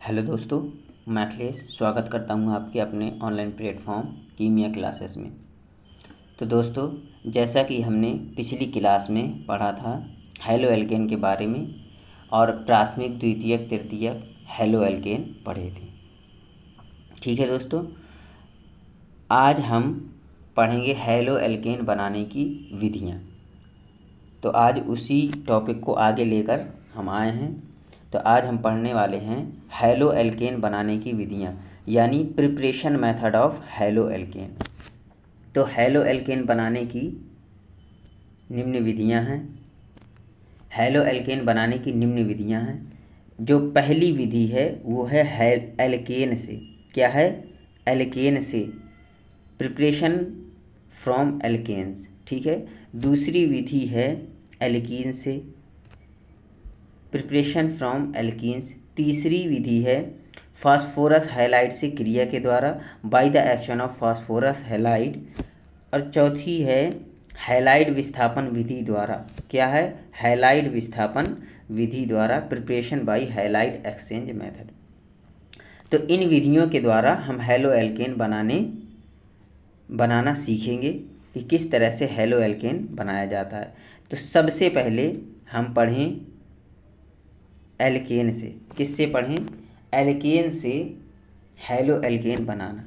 Hello दोस्तों, मैं अखिलेश स्वागत करता हूं आपके अपने ऑनलाइन प्लेटफॉर्म कीमिया क्लासेस में। तो दोस्तों, जैसा कि हमने पिछली क्लास में पढ़ा था हैलो एल्केन के बारे में और प्राथमिक द्वितीयक तृतीयक हैलो एल्केन पढ़े थे। ठीक है दोस्तों, आज हम पढ़ेंगे हैलो एल्केन बनाने की विधियाँ। तो आज उसी टॉपिक को आगे लेकर हम आए हैं। तो आज हम पढ़ने वाले हैं हैलो एल्केन बनाने की विधियाँ, यानी preparation method of haloalkane. तो हैलो एल्केन बनाने की निम्न विधियाँ हैं। हैलो एल्केन बनाने की निम्न विधियाँ हैं। जो पहली विधि है वो है एल्केन से। क्या है? एल्केन से, प्रिपरेशन फ्रॉम एल्केन्स। ठीक है। दूसरी विधि है एल्कीन से, प्रिपरेशन फ्रॉम एल्कीन्स। तीसरी विधि है फास्फोरस हैलाइड से क्रिया के द्वारा, by the action of phosphorus halide. और चौथी है हैलाइड विस्थापन विधि द्वारा। क्या है? हैलाइड विस्थापन विधि द्वारा, preparation bye halide exchange method. तो इन विधियों के द्वारा हम हैलो एल्केन बनाना सीखेंगे कि किस तरह से हैलो एल्केन बनाया जाता है। तो सबसे पहले हम पढ़ें एल्केन से। किससे पढ़ें? एल्केन से हैलो एल्केन बनाना।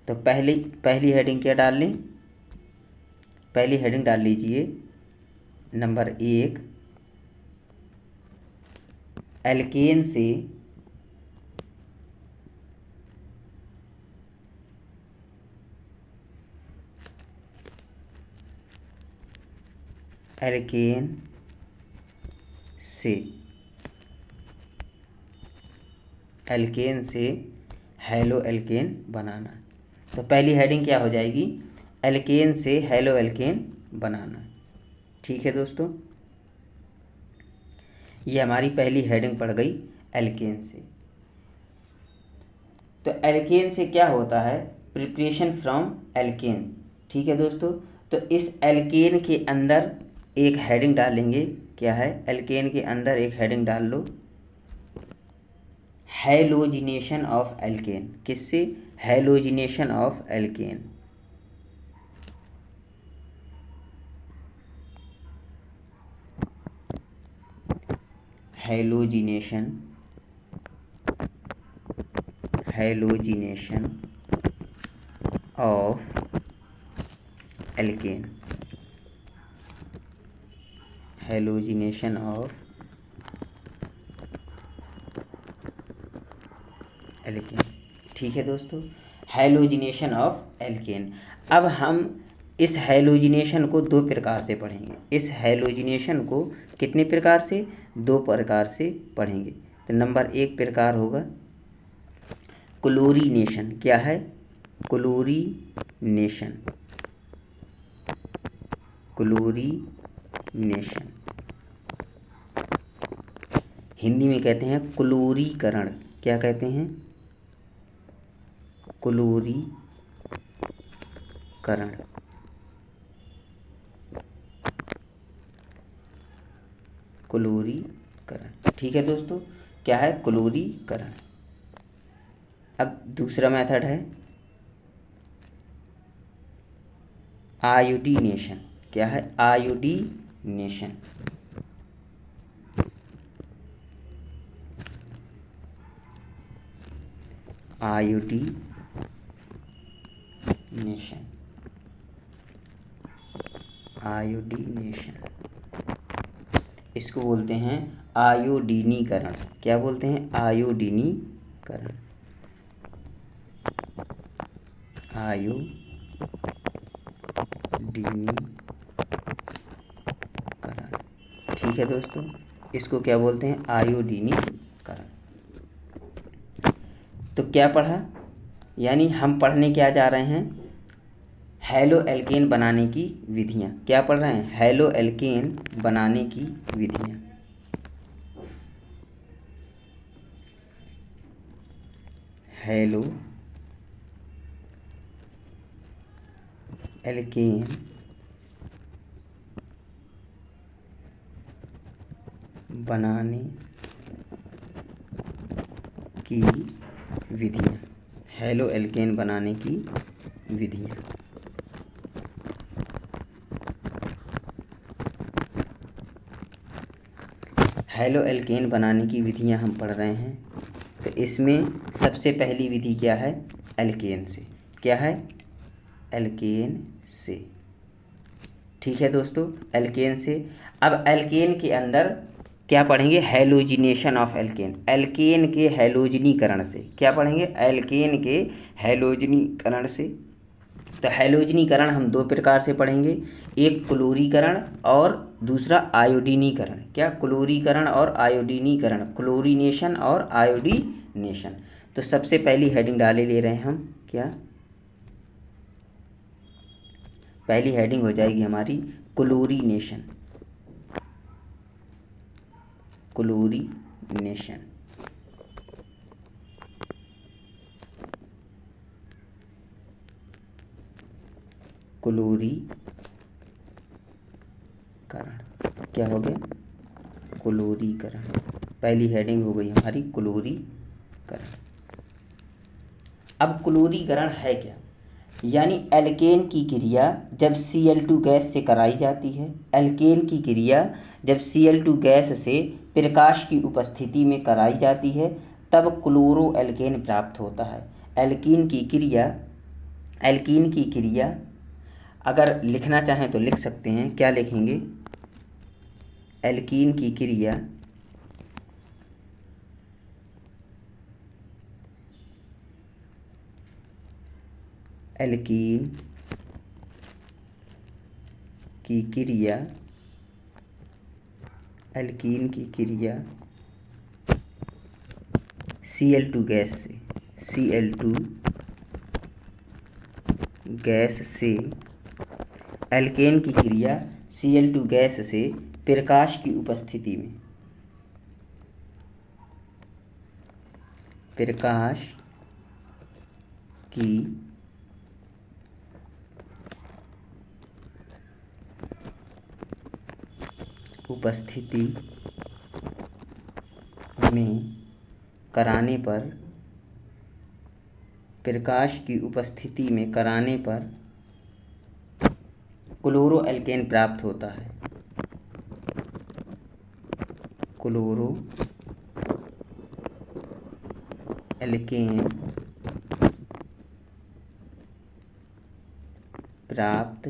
तो पहली हेडिंग क्या डाल लें? पहली हेडिंग डाल लीजिए नंबर 1, एल्केन से एल्केन से एल्केन से हैलो एल्केन बनाना। तो पहली हेडिंग क्या हो जाएगी? एल्केन से हैलो एल्केन बनाना। ठीक है दोस्तों, ये हमारी पहली हेडिंग पड़ गई एल्केन से। तो एल्केन से क्या होता है? Preparation from alkane. ठीक है दोस्तों, तो इस एल्केन के अंदर एक हेडिंग डालेंगे। क्या है? एल्केन के अंदर एक हेडिंग डाल लो, हैलोजिनेशन ऑफ एल्केन। किससे? Halogenation of alkene. Halogenation of alkene. Halogenation of alkene. ठीक है दोस्तों, हैलोजिनेशन ऑफ एल्केन। अब हम इस हैलोजिनेशन को दो प्रकार से पढ़ेंगे। इस हैलोजिनेशन को कितने प्रकार से? दो प्रकार से पढ़ेंगे। तो नंबर 1 प्रकार होगा क्लोरीनेशन। क्या है? क्लोरीनेशन। क्लोरीनेशन हिंदी में कहते हैं क्लोरीकरण। क्या कहते हैं? क्लोरीकरण। क्लोरीकरण। ठीक है दोस्तों, क्या है? क्लोरीकरण। अब दूसरा मेथड है आयोडीनेशन। क्या है? आयोडीनेशन। आयोडीनेशन। आयोडीनेशन इसको बोलते हैं आयोडीनीकरण। क्या बोलते हैं? आयोडीनीकरण। आयोडीनीकरण। ठीक है दोस्तों, इसको क्या बोलते हैं? आयोडीनीकरण। तो क्या पढ़ा? यानी हम पढ़ने क्या जा रहे हैं? हैलो एल्केन बनाने की विधियाँ। क्या पढ़ रहे हैं? हैलो एल्केन बनाने की विधियाँ। हैलो एल्केन बनाने की विधियाँ, हैलो एल्केन बनाने की विधियाँ। हैलो एल्केन बनाने की विधियाँ हम पढ़ रहे हैं। तो इसमें सबसे पहली विधि क्या है? एल्केन से। क्या है? एल्केन से। ठीक है दोस्तों, एल्केन से। अब एल्केन के अंदर क्या पढ़ेंगे? हैलोजिनेशन ऑफ एल्केन, एल्केन के हैलोजनीकरण से। क्या पढ़ेंगे? एल्केन के हैलोजनीकरण से। तो हैलोजनीकरण हम दो प्रकार से पढ़ेंगे, एक क्लोरीकरण और दूसरा आयोडीनीकरण। क्या? क्लोरीकरण और आयोडीनीकरण, क्लोरीनेशन और आयोडीनेशन। तो सबसे पहली हेडिंग डाले ले रहे हैं हम। क्या? पहली हेडिंग हो जाएगी हमारी क्लोरीनेशन। क्लोरीनेशन। क्लोरीकरण। क्या हो गया? क्लोरीकरण। पहली हेडिंग हो गई हमारी क्लोरीकरण। अब क्लोरीकरण है क्या? यानी एल्केन की क्रिया जब Cl2 गैस से कराई जाती है, एल्केन की क्रिया जब Cl2 गैस से प्रकाश की उपस्थिति में कराई जाती है, तब क्लोरो एल्केन प्राप्त होता है। एल्कीन की क्रिया अगर लिखना चाहें तो लिख सकते हैं। क्या लिखेंगे? एल्कीन की क्रिया एल्कीन की क्रिया एल्कीन की क्रिया Cl2 गैस से, Cl2 गैस से, एल्केन की क्रिया Cl2 गैस से प्रकाश की उपस्थिति में, प्रकाश की उपस्थिति में कराने पर, प्रकाश की उपस्थिति में कराने पर क्लोरो एल्केन प्राप्त होता है। क्लोरो एल्केन प्राप्त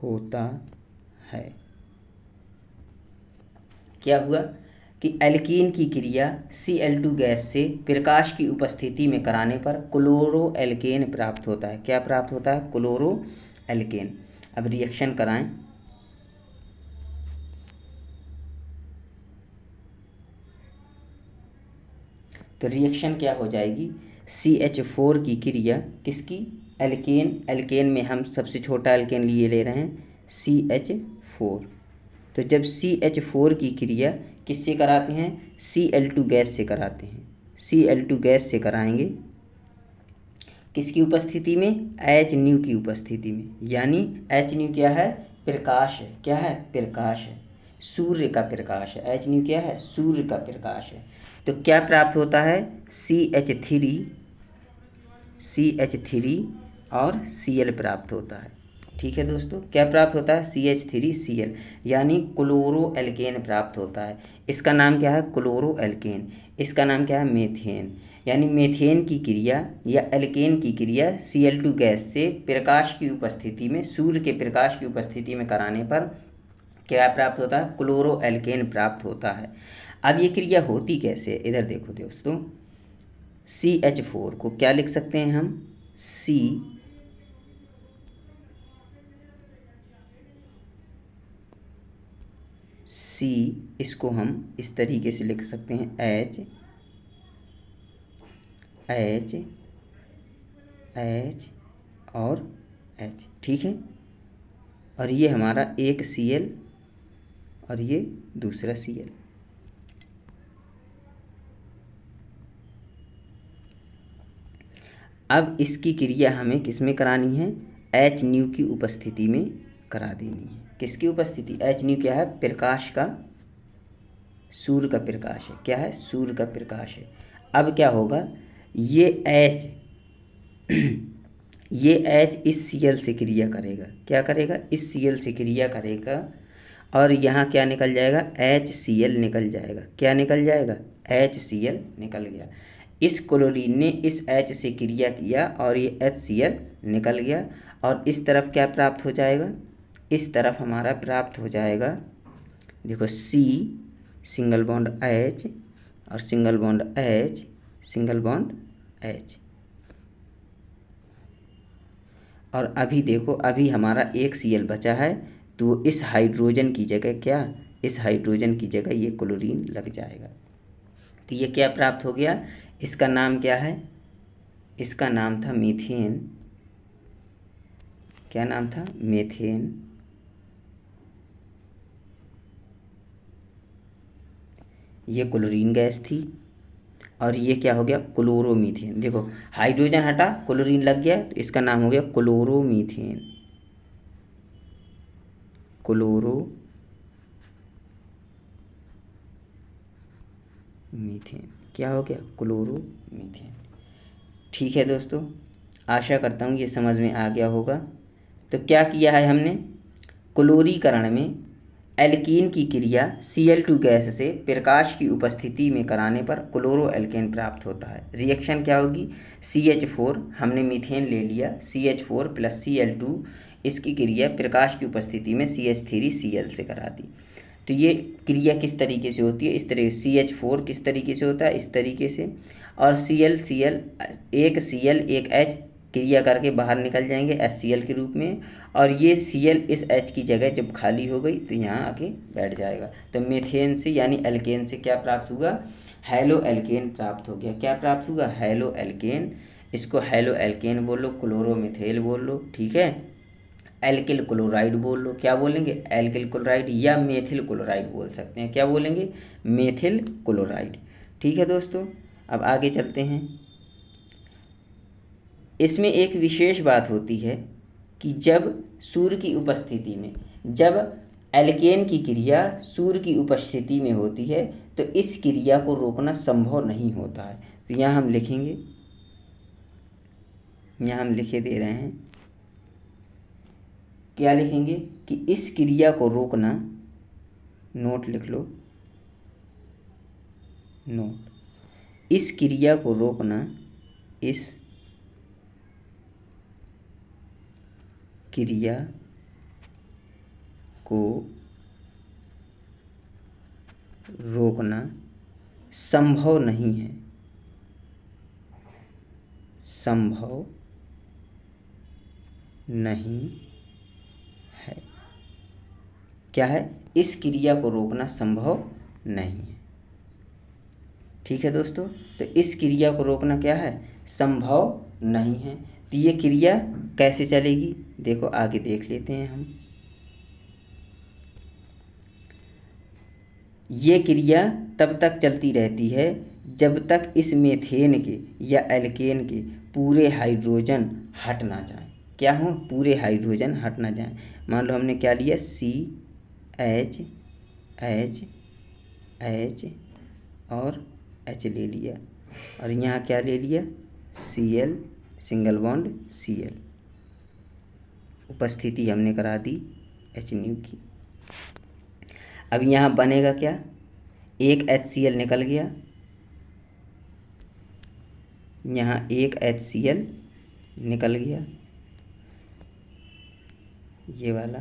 होता है। क्या हुआ कि एल्कीन की क्रिया Cl2 गैस से प्रकाश की उपस्थिति में कराने पर क्लोरो एल्केन प्राप्त होता है। क्या प्राप्त होता है? Chloro alkene. अब रिएक्शन कराएं। तो रिएक्शन क्या हो जाएगी? CH4 की क्रिया किसकी? एल्केन में हम सबसे छोटा एल्केन लिए ले रहे हैं CH4। तो जब CH4 की क्रिया किससे कराते हैं? Cl2 गैस से कराते हैं। Cl2 गैस से कराएंगे किसकी उपस्थिति में? Hν की उपस्थिति में। यानी Hν क्या है? प्रकाश है। क्या है? प्रकाश है, सूर्य का प्रकाश है। Hν क्या है? सूर्य का प्रकाश है। तो क्या प्राप्त होता है? CH3 और Cl प्राप्त होता है। ठीक है दोस्तों, क्या प्राप्त होता है? CH3Cl, यानी क्लोरो एल्केन प्राप्त होता है। इसका नाम क्या है? Chloroalkane. इसका नाम क्या है? मेथेन। यानी मेथेन की क्रिया या एल्केन की क्रिया Cl2 गैस से प्रकाश की उपस्थिति में, सूर्य के प्रकाश की उपस्थिति में कराने पर क्या प्राप्त होता है? क्लोरो एल्केन प्राप्त होता है। अब ये क्रिया होती कैसे? इधर देखो दोस्तों, CH4 को क्या लिख सकते हैं हम? C, इसको हम इस तरीके से लिख सकते हैं H और H। ठीक है, और ये हमारा एक Cl और ये दूसरा Cl। अब इसकी क्रिया हमें किस में करानी है, एच न्यू की उपस्थिति में करा देनी है। किसकी उपस्थिति, एच न्यू क्या है, प्रकाश का, सूर्य का प्रकाश है, क्या है, सूर्य का प्रकाश है। अब क्या होगा, ये एच ये एच इस Cl से क्रिया करेगा, क्या करेगा, इस Cl से क्रिया करेगा और यहाँ क्या निकल जाएगा, HCl निकल जाएगा। क्या निकल जाएगा, HCl निकल गया। इस क्लोरीन ने इस H से क्रिया किया और ये HCl निकल गया और इस तरफ क्या प्राप्त हो जाएगा, इस तरफ हमारा प्राप्त हो जाएगा, देखो C सिंगल बॉन्ड H और single bond H, single bond H। और अभी देखो, अभी हमारा एक Cl बचा है, तो इस हाइड्रोजन की जगह क्या, इस हाइड्रोजन की जगह ये क्लोरीन लग जाएगा। तो ये क्या प्राप्त हो गया, इसका नाम क्या है, इसका नाम था मीथेन। क्या नाम था, मीथेन। ये क्लोरीन गैस थी और ये क्या हो गया, क्लोरोमीथेन। देखो हाइड्रोजन हटा, क्लोरीन लग गया, तो इसका नाम हो गया क्लोरोमीथेन। क्लोरोमीथेन क्या हो गया, क्लोरोमीथेन। ठीक है दोस्तों, आशा करता हूँ ये समझ में आ गया होगा। तो क्या किया है हमने, क्लोरीकरण में एल्कीन की क्रिया Cl2 गैस से प्रकाश की उपस्थिति में कराने पर क्लोरो एल्केन प्राप्त होता है। रिएक्शन क्या होगी, CH4, हमने मीथेन ले लिया, CH4 प्लस Cl2, इसकी क्रिया प्रकाश की उपस्थिति में CH3Cl से करा दी। तो ये क्रिया किस तरीके से होती है, इस तरीके से CH4 किस तरीके से होता है, इस तरीके से, और Cl एक Cl एक H क्रिया करके बाहर निकल जाएंगे HCl के रूप में, और ये Cl इस H की जगह जब खाली हो गई तो यहाँ आके बैठ जाएगा। तो मीथेन से यानी एल्केन से क्या प्राप्त हुआ, हेलो एल्केन प्राप्त हो गया। क्या प्राप्त हुआ, हेलो एल्केन। इसको हेलो एल्केन बोलो, क्लोरोमिथेल बोल लो, ठीक है, एल्किल क्लोराइड बोल लो, क्या बोलेंगे, एल्किल क्लोराइड, या मेथिल क्लोराइड बोल सकते हैं, क्या बोलेंगे, मेथिल क्लोराइड। ठीक है दोस्तों, अब आगे चलते हैं। इसमें एक विशेष बात होती है कि जब सूर्य की उपस्थिति में, जब एल्केन की क्रिया सूर्य की उपस्थिति में होती है तो इस क्रिया को रोकना संभव नहीं होता है। तो यहाँ हम लिखेंगे, यहाँ हम लिखे दे रहे हैं, क्या लिखेंगे कि इस क्रिया को रोकना, नोट लिख लो, नोट, इस क्रिया को रोकना, इस क्रिया को रोकना संभव नहीं है, संभव नहीं है। क्या है, इस क्रिया को रोकना संभव नहीं है। ठीक है दोस्तों, तो इस क्रिया को रोकना क्या है, संभव नहीं है। तो ये क्रिया कैसे चलेगी, देखो आगे देख लेते हैं हम। ये क्रिया तब तक चलती रहती है जब तक इस मीथेन के या एल्केन के पूरे हाइड्रोजन हट ना जाए। क्या हो, पूरे हाइड्रोजन हट ना जाए। मान लो हमने क्या लिया, CH H H और H ले लिया, और यहाँ क्या ले लिया, Cl सिंगल बॉन्ड Cl, उपस्थिति हमने करा दी H न्यू की। अब यहाँ बनेगा क्या, एक HCl निकल गया, यहाँ एक HCl निकल गया, ये वाला,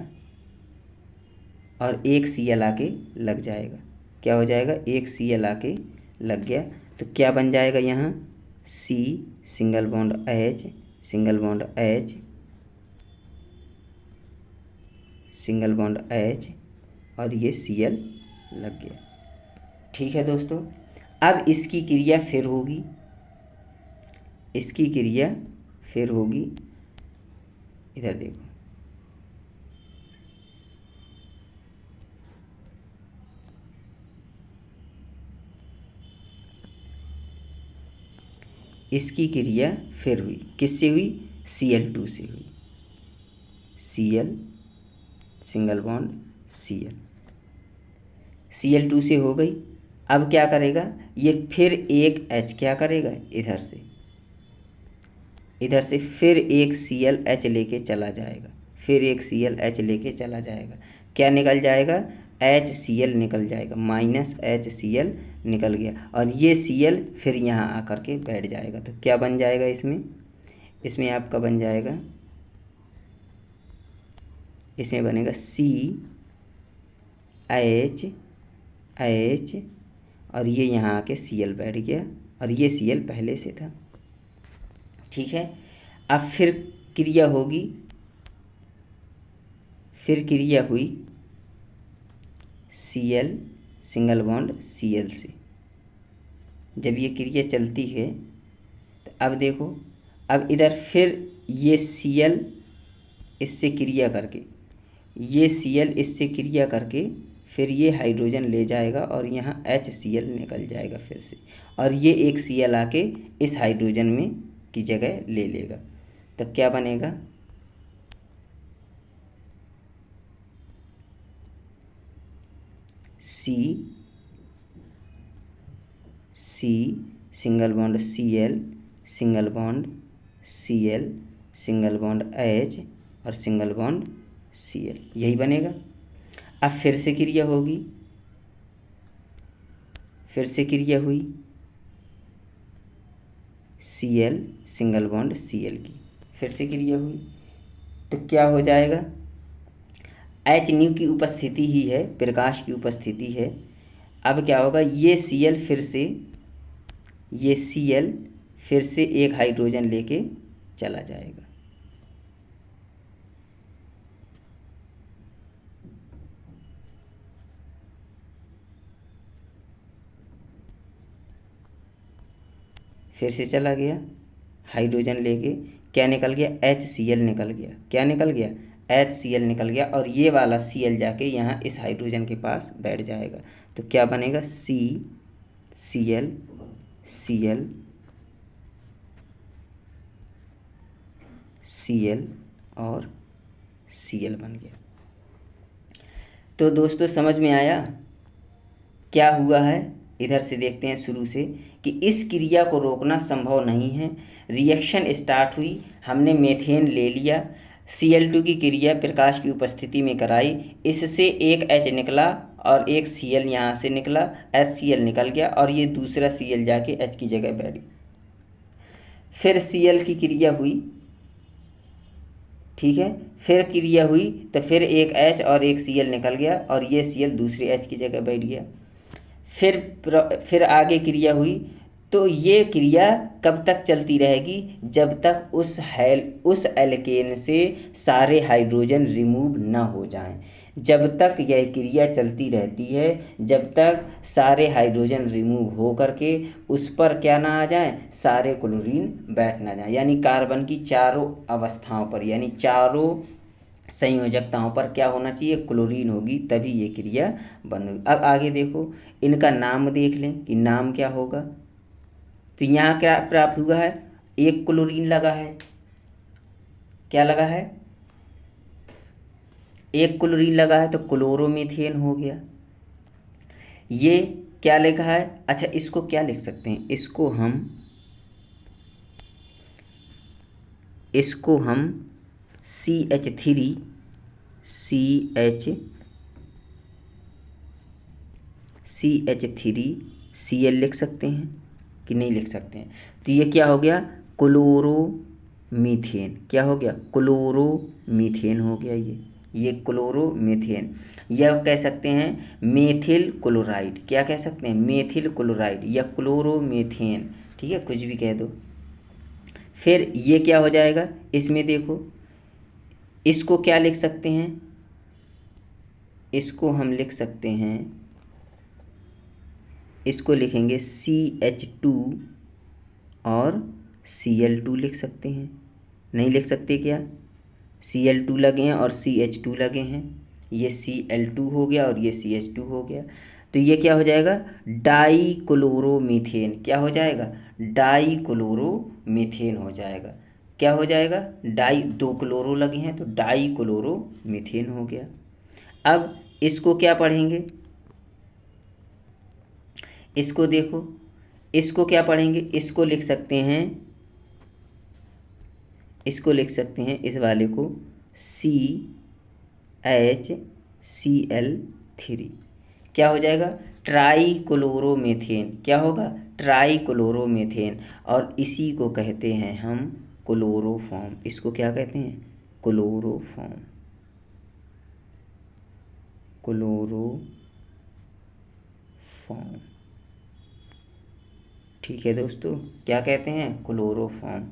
और एक Cl आके लग जाएगा। क्या हो जाएगा, एक Cl आके लग गया, तो क्या बन जाएगा यहाँ, C single bond H, single bond H, single bond H, और ये Cl लग गया। ठीक है दोस्तों, अब इसकी क्रिया फिर होगी, इसकी क्रिया फिर होगी, इधर देखो, इसकी क्रिया फिर हुई, किससे हुई? Cl2 से हुई। Cl single bond Cl, Cl2 से हो गई। अब क्या करेगा ये? फिर एक H क्या करेगा? इधर से फिर एक ClH लेके चला जाएगा, फिर एक ClH लेके चला जाएगा। क्या निकल जाएगा? HCl निकल जाएगा, -HCl निकल गया। और ये Cl फिर यहाँ आकर के बैठ जाएगा। तो क्या बन जाएगा इसमें आपका बन जाएगा, इसमें बनेगा CH और ये यहाँ आके Cl बैठ गया और ये Cl पहले से था। ठीक है। अब फिर क्रिया होगी, फिर क्रिया हुई Cl सिंगल बॉन्ड Cl से। जब ये क्रिया चलती है तो अब देखो, अब इधर फिर ये Cl इससे क्रिया करके, ये Cl इससे क्रिया करके फिर ये हाइड्रोजन ले जाएगा और यहाँ HCl निकल जाएगा फिर से, और ये एक Cl आके इस हाइड्रोजन में की जगह ले लेगा। तो क्या बनेगा? C single bond Cl single bond Cl single bond H और सिंगल बॉन्ड Cl, यही बनेगा। अब फिर से क्रिया होगी, फिर से क्रिया हुई Cl सिंगल बॉन्ड Cl की, फिर से क्रिया हुई तो क्या हो जाएगा? H न्यू की उपस्थिति ही है, प्रकाश की उपस्थिति है। अब क्या होगा? ये Cl फिर से एक हाइड्रोजन लेके चला जाएगा। फिर से चला गया हाइड्रोजन लेके, क्या निकल गया? HCl निकल गया। क्या निकल गया? HCl निकल गया और ये वाला Cl जाके यहाँ इस हाइड्रोजन के पास बैठ जाएगा। तो क्या बनेगा? Cl और Cl बन गया। तो दोस्तों समझ में आया क्या हुआ है? इधर से देखते हैं शुरू से कि इस क्रिया को रोकना संभव नहीं है। रिएक्शन स्टार्ट हुई, हमने मेथेन ले लिया, Cl2 की क्रिया प्रकाश की उपस्थिति में कराई, इससे एक H निकला और एक Cl यहाँ से निकला, HCl निकल गया और ये दूसरा Cl जाके H की जगह बैठ गया। फिर Cl की क्रिया हुई, ठीक है, फिर क्रिया हुई तो फिर एक H और एक Cl निकल गया और ये Cl दूसरे H की जगह बैठ गया। फिर आगे क्रिया हुई, तो ये क्रिया कब तक चलती रहेगी? जब तक उस एल्केन से सारे हाइड्रोजन रिमूव ना हो जाएं। जब तक यह क्रिया चलती रहती है, जब तक सारे हाइड्रोजन रिमूव हो करके उस पर क्या ना आ जाए? सारे क्लोरीन बैठ ना जाए। यानी कार्बन की चारों अवस्थाओं पर, यानी चारों संयोजकताओं पर क्या होना चाहिए? क्लोरीन होगी, तभी ये क्रिया बंद होगी। अब आगे देखो, इनका नाम देख लें कि नाम क्या होगा। तो यहाँ क्या प्राप्त हुआ है? एक क्लोरीन लगा है। क्या लगा है? एक क्लोरीन लगा है तो क्लोरोमीथेन हो गया। ये क्या लिखा है? अच्छा, इसको क्या लिख सकते हैं? इसको हम CH3 Cl लिख सकते हैं कि नहीं लिख सकते हैं? तो ये क्या हो गया? क्लोरोमीथेन। क्या हो गया? क्लोरोमीथेन हो गया। ये क्लोरोमीथेन, यह कह सकते हैं मेथिल क्लोराइड। क्या कह सकते हैं? मेथिल क्लोराइड या क्लोरोमीथेन, ठीक है, कुछ भी कह दो। फिर ये क्या हो जाएगा? इसमें देखो, इसको क्या लिख सकते हैं? इसको हम लिख सकते हैं, इसको लिखेंगे CH2 और Cl2 लिख सकते हैं। नहीं लिख सकते क्या? Cl2 लगे हैं और CH2 लगे हैं, ये Cl2 हो गया और ये CH2 हो गया। तो ये क्या हो जाएगा? Dichloromethane. क्या हो जाएगा? डाई क्लोरोमीथेन हो जाएगा। क्या हो जाएगा? डाई, दो क्लोरो लगे हैं तो डाई क्लोरोमीथेन हो गया। अब इसको क्या पढ़ेंगे, इसको देखो, इसको क्या पढ़ेंगे, इसको लिख सकते हैं, इसको लिख सकते हैं इस वाले को CHCl3। क्या हो जाएगा? Try chloromethane. क्या होगा? Try chloromethane. और इसी को कहते हैं हम क्लोरोफॉर्म। इसको क्या कहते हैं? क्लोरोफॉर्म। क्लोरोफॉर्म, ठीक है दोस्तों, क्या कहते हैं? क्लोरोफॉर्म।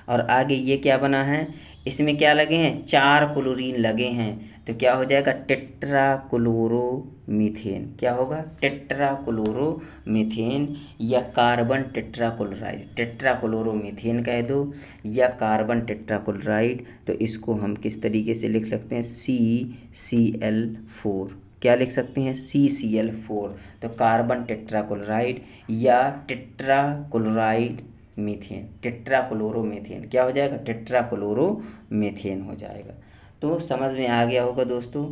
और आगे ये क्या बना है, इसमें क्या लगे हैं? 4 क्लोरीन लगे हैं, तो क्या हो जाएगा? Tetra chloromethane. क्या होगा? टेट्रा क्लोरोमीथेन या कार्बन टेट्राक्लोराइड। टेट्रा क्लोरोमीथेन कह दो या कार्बन टेट्राक्लोराइड, तो इसको हम किस तरीके से लिख सकते हैं? CCl4। क्या लिख सकते हैं? CCl4। तो कार्बन टेट्राक्लोराइड या टेट्राक्लोराइड मीथेन, टेट्राक्लोरोमीथेन। क्या हो जाएगा? टेट्राक्लोरोमीथेन हो जाएगा। तो समझ में आ गया होगा दोस्तों।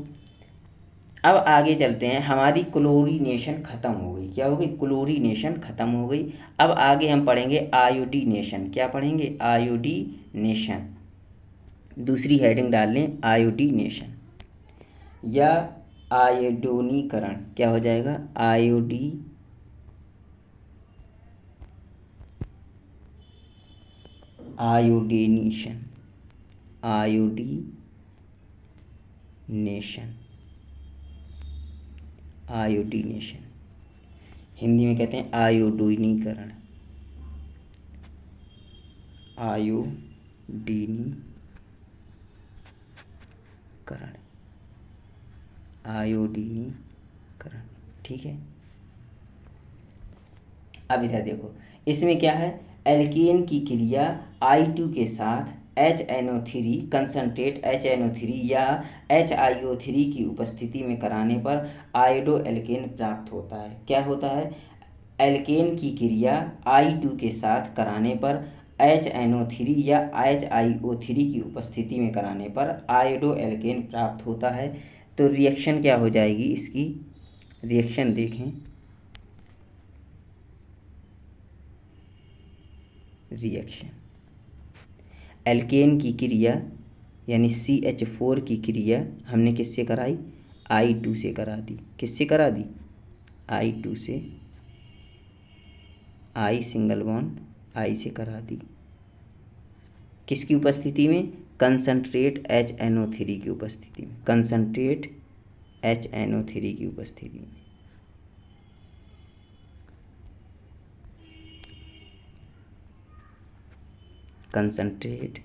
अब आगे चलते हैं। हमारी क्लोरीनेशन खत्म हो गई। क्या हो गई? क्लोरीनेशन खत्म हो गई। अब आगे हम पढ़ेंगे आयोडीनेशन। क्या पढ़ेंगे? आयोडीनेशन। दूसरी हेडिंग डाल लें, आयोडीनेशन या आयोडीनीकरण। क्या हो जाएगा? आयोडीनेशन। आयोडीनेशन हिंदी में कहते हैं आयोडीनीकरण। आयोडीनीकरण, ठीक है। अब इधर देखो, इसमें क्या है? एल्केन की क्रिया I2 के साथ HNO3 कंसंट्रेट HNO3 या HIO3 की उपस्थिति में कराने पर आयोडो एल्केन प्राप्त होता है। क्या होता है? एल्केन की क्रिया I2 के साथ कराने पर HNO3 या HIO3 की उपस्थिति में कराने पर आयोडो एल्केन प्राप्त होता है। तो रिएक्शन क्या हो जाएगी इसकी? रिएक्शन देखें, रिएक्शन एल्केन की क्रिया यानी CH4 की क्रिया हमने किससे कराई? I2 से करा दी। किससे करा दी? I2 से, I सिंगल बॉन्ड I से करा दी। किसकी उपस्थिति में? कंसंट्रेट HNO3 की उपस्थिति में। कंसंट्रेट HNO3 की उपस्थिति में। कंसंट्रेट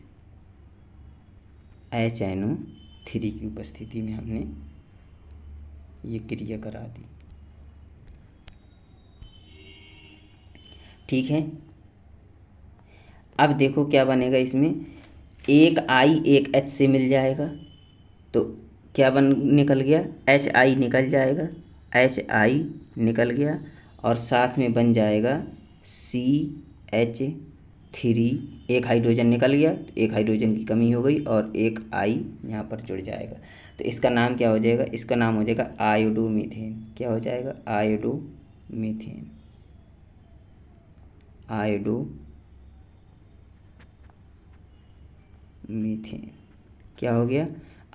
HNO3 की उपस्थिति में हमने ये क्रिया करा दी, ठीक है। अब देखो क्या बनेगा इसमें, एक I एक H से मिल जाएगा, तो क्या निकल गया? HI निकल जाएगा, HI निकल गया और साथ में बन जाएगा CH3। एक हाइड्रोजन निकल गया, तो एक हाइड्रोजन की कमी हो गई और एक I यहाँ पर जुड़ जाएगा। तो इसका नाम क्या हो जाएगा? इसका नाम हो जाएगा आयोडोमीथेन। क्या हो जाएगा? आयोडोमीथेन। आयोडोमीथेन क्या हो गया?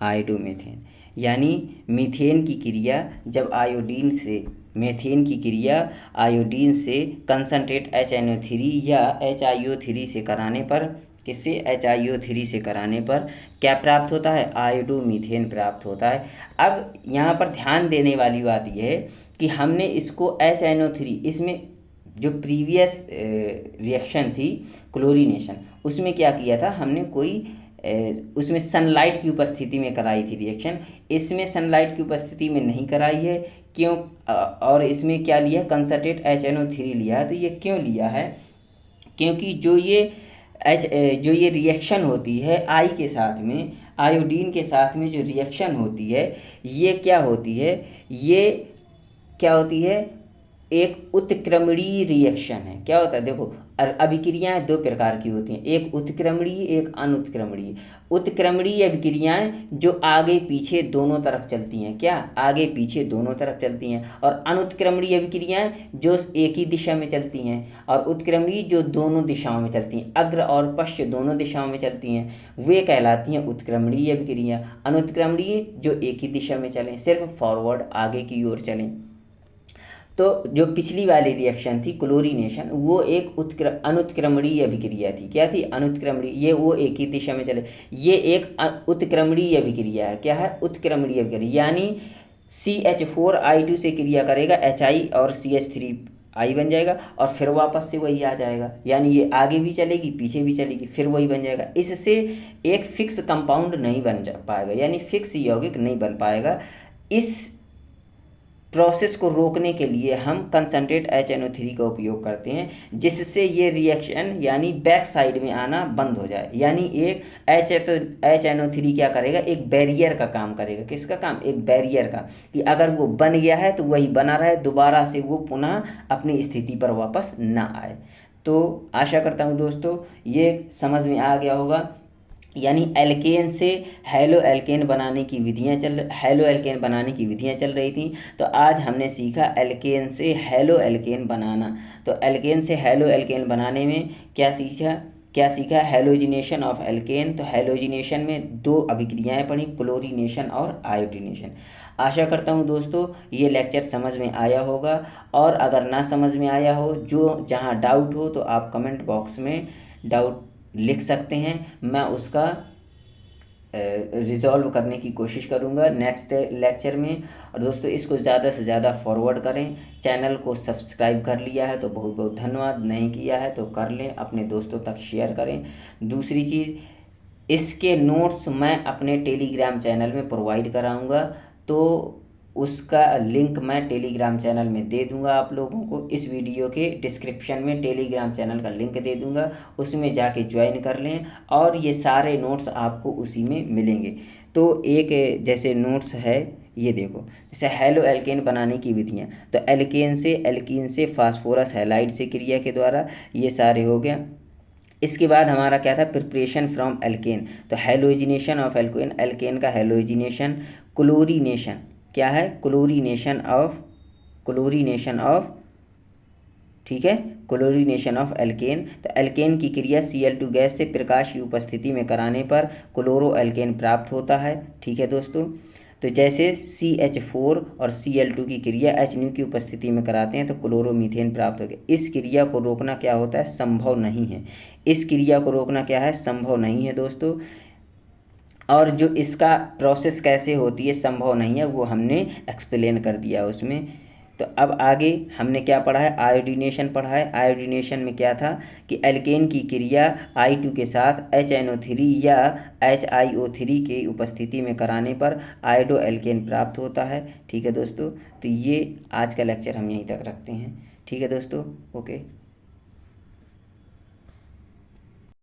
आयोडोमीथेन। यानी मीथेन की क्रिया जब आयोडीन से, मीथेन की क्रिया आयोडीन से कंसंट्रेट HNO3 या HIO3 से कराने पर, किससे? HIO3 से कराने पर क्या प्राप्त होता है? आयोडोमीथेन प्राप्त होता है। अब यहाँ पर ध्यान देने वाली बात यह है कि हमने इसको HNO3, इसमें जो प्रीवियस रिएक्शन थी क्लोरीनेशन, उसमें क्या किया था हमने? कोई उसमें सनलाइट की उपस्थिति में कराई थी रिएक्शन। इसमें सनलाइट की उपस्थिति में नहीं कराई है। क्यों? और इसमें क्या लिया? कंसंट्रेट HNO3 लिया है। तो ये क्यों लिया है? क्योंकि जो ये रिएक्शन होती है I के साथ में, आयोडीन के साथ में जो रिएक्शन होती है, ये क्या होती है? ये क्या होती है? एक उत्क्रमणीय रिएक्शन है। क्या होता है? देखो, अभिक्रियाएं दो प्रकार की होती हैं, एक उत्क्रमणीय एक अनुत्क्रमणीय। उत्क्रमणीय अभिक्रियाएं जो आगे पीछे दोनों तरफ चलती हैं, क्या आगे पीछे दोनों तरफ चलती हैं, और अनुत्क्रमणीय अभिक्रियाएं जो एक ही दिशा में चलती हैं, और उत्क्रमणीय जो दोनों दिशाओं में चलती हैं, अग्र और पश्च दोनों दिशाओं में चलती हैं, वे कहलाती हैं उत्क्रमणीय अभिक्रिया। अनुत्क्रमणीय जो एक ही दिशा में चलें, सिर्फ फॉरवर्ड आगे की ओर चलें। तो जो पिछली वाली रिएक्शन थी क्लोरीनेशन, वो एक अनुत्क्रमणीय अभिक्रिया थी। क्या थी? अनुत्क्रमणीय, ये वो एक ही दिशा में चले। ये एक उत्क्रमणीय अभिक्रिया है। क्या है? उत्क्रमणीय अभिक्रिया, यानी CH4I2 से क्रिया करेगा HI और CH3I बन जाएगा, और फिर वापस से वही आ जाएगा, यानी ये आगे भी चलेगी पीछे भी चलेगी, फिर वही बन जाएगा। इससे एक फिक्स कंपाउंड नहीं बन जा पाएगा, यानी फिक्स यौगिक नहीं बन पाएगा। इस प्रोसेस को रोकने के लिए हम कंसंट्रेट HNO3 का उपयोग करते हैं, जिससे ये रिएक्शन यानी बैक साइड में आना बंद हो जाए। यानी एक HNO3 क्या करेगा? एक बैरियर का काम करेगा। किसका काम? एक बैरियर का, कि अगर वो बन गया है तो वही बना रहे, दोबारा से वो पुनः अपनी स्थिति पर वापस ना आए। तो आशा करता हूँ दोस्तों ये समझ में आ गया होगा। यानी एल्केन से हेलो एल्केन बनाने की विधियां चल रही थी। तो आज हमने सीखा एल्केन से हेलो एल्केन बनाना। तो एल्केन से हेलो एल्केन बनाने में क्या सीखा? Halogenation of alkane. तो हेलोजिनेशन में दो अभिक्रियाएं पढ़ी, क्लोरीनेशन और आयोडीनेशन। आशा करता हूं दोस्तों ये लेक्चर समझ में आया होगा, और अगर ना समझ में आया हो, जहां डाउट हो, तो आप कमेंट बॉक्स में डाउट लिख सकते हैं। मैं उसका रिजॉल्व करने की कोशिश करूंगा नेक्स्ट लेक्चर में। और दोस्तों इसको ज़्यादा से ज़्यादा फॉरवर्ड करें। चैनल को सब्सक्राइब कर लिया है तो बहुत बहुत धन्यवाद, नहीं किया है तो कर लें, अपने दोस्तों तक शेयर करें। दूसरी चीज़, इसके नोट्स मैं अपने टेलीग्राम चैनल में प्रोवाइड कराऊंगा, तो उसका लिंक मैं टेलीग्राम चैनल में दे दूंगा आप लोगों को। इस वीडियो के डिस्क्रिप्शन में टेलीग्राम चैनल का लिंक दे दूंगा, उसमें जाके ज्वाइन कर लें, और ये सारे नोट्स आपको उसी में मिलेंगे। तो एक जैसे नोट्स है, ये देखो, जैसे हेलो एल्केन बनाने की विधियाँ, तो एल्कीन से फास्फोरस हैलाइड से क्रिया के द्वारा, ये सारे हो गया। इसके बाद हमारा क्या था? Preparation from alkane. तो हेलोजिनेशन ऑफ एल्केन, एल्केन का हेलोजिनेशन, क्लोरीनेशन, क्या है? क्लोरीनेशन ऑफ ठीक है, क्लोरीनेशन ऑफ एल्केन। तो एल्केन की क्रिया Cl2 गैस से प्रकाश की उपस्थिति में कराने पर क्लोरो एल्केन प्राप्त होता है। ठीक है दोस्तों, तो जैसे CH4 और Cl2 की क्रिया HNO की उपस्थिति में कराते हैं तो क्लोरोमीथेन प्राप्त हो गया। इस क्रिया को रोकना क्या होता है? संभव नहीं है। इस क्रिया को रोकना क्या है? संभव नहीं है दोस्तों। और जो इसका प्रोसेस कैसे होती है, संभव नहीं है, वो हमने एक्सप्लेन कर दिया उसमें। तो अब आगे हमने क्या पढ़ा है? आयोडीनेशन पढ़ा है। आयोडीनेशन में क्या था कि एल्केन की क्रिया I2 के साथ HNO3 या HiO3 के उपस्थिति में कराने पर आयोडो एल्केन प्राप्त होता है। ठीक है दोस्तों, तो ये आज का लेक्चर हम यहीं तक रखते हैं। ठीक है दोस्तों, ओके।